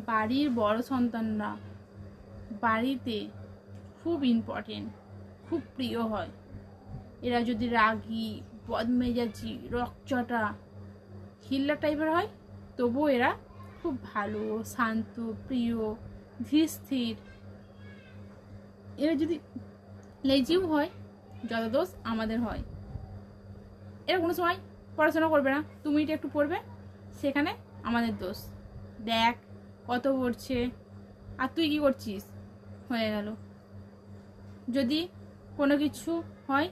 বাড়ির বড় সন্তানরা বাড়িতে খুব ইম্পর্টেন্ট, খুব প্রিয় হয়। এরা যদি রাগী, বদমেজাজি, রকচটা, হিল্লা টাইপের হয়, তবুও এরা খুব ভালো, শান্ত, প্রিয়, ধীর স্থির। এরা যদি লেজিও হয়, যত দোষ আমাদের হয়। এরা কোনো সময় পড়াশোনা করবে না, 2 মিনিট একটু পড়বে, সেখানে আমাদের দোষ। দেখ কত পড়ছে, আর তুই কি করছিস, হয়ে গেল। যদি কোনো কিছু হয়,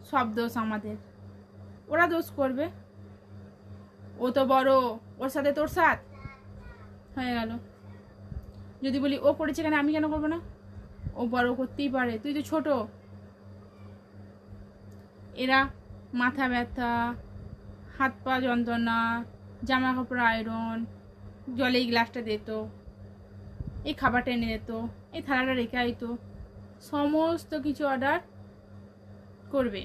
সব দোষ আমাদের। ওরা দোষ করবে, ও তো বড়, ওর সাথে তোর সাথ, হয়ে গেল। যদি বলি ও করেছে কেন, আমি কেন করবো না, ও বড়, করতেই পারে, তুই তো ছোট। এরা মাথা ব্যথা, হাত পা যন্ত্রণা, জামা কাপড় আয়রন, জলে এই গ্লাসটা দিত, এই খাবারটা এনে দিত, এই থালাটা রেখে আইতো, সমস্ত কিছু অর্ডার করবে।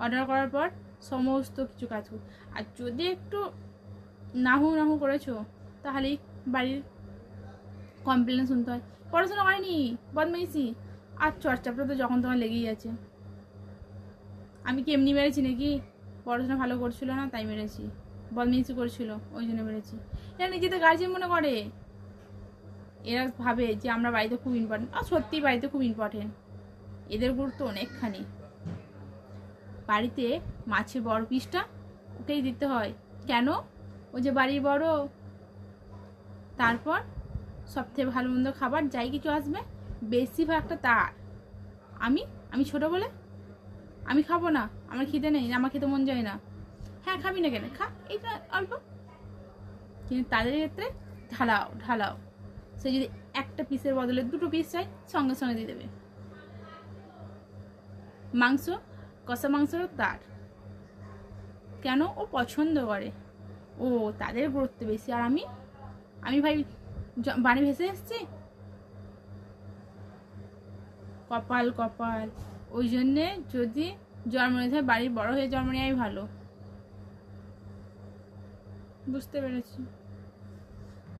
অর্ডার করার পর সমস্ত কিছু কাজ করবে। আর যদি একটু নাহু নাহু করেছো, তাহলেই বাড়ির কমপ্লেন শুনতে হয়, পড়াশোনা করেনি, বদমাইশি। আর চর্চাটা তো যখন তখন লেগেই আছে। আমি কি এমনি মেরেছি নাকি? পড়াশোনা ভালো করছিল না তাই মেরেছি, বদমাইশি করছিল ওই জন্য মেরেছি। এরা নিজেদের গার্জিয়ান মনে করে। এরা ভাবে যে আমরা বাড়িতে খুব ইম্পর্টেন্ট, আর সত্যিই বাড়িতে খুব ইম্পর্টেন্ট। এদের গুরুত্ব অনেকখানি। বাড়িতে মাছের বড় পিসটা ওকেই দিতে হয়। কেন? ও যে বাড়ির বড়। তারপর সবথেকে ভালো মন্দ খাবার যাই কিছু আসবে, বেশিরভাগটা তার। আমি আমি ছোট বলে আমি খাবো না, আমার খিদে নেই, আমার খেতে মন যায় না। হ্যাঁ, খাবি না কেন, খা, এইটা অল্প। কিন্তু তাদের ক্ষেত্রে ঢালাও ঢালাও। সে যদি একটা পিসের বদলে 2টো পিস চাই, সঙ্গে সঙ্গে দিয়ে দেবে। মাংস, কষা মাংসটা তার। কেন? ও পছন্দ করে, ও তাদের গুরুত্ব বেশি। আর আমি ভাই বাড়ি ভেসে এসছি, কপাল কপাল। ওই জন্যে যদি জন্ম নিতে হয়, বাড়ির বড় হয়ে জন্ম নেওয়াই ভালো। বুঝতে পেরেছি।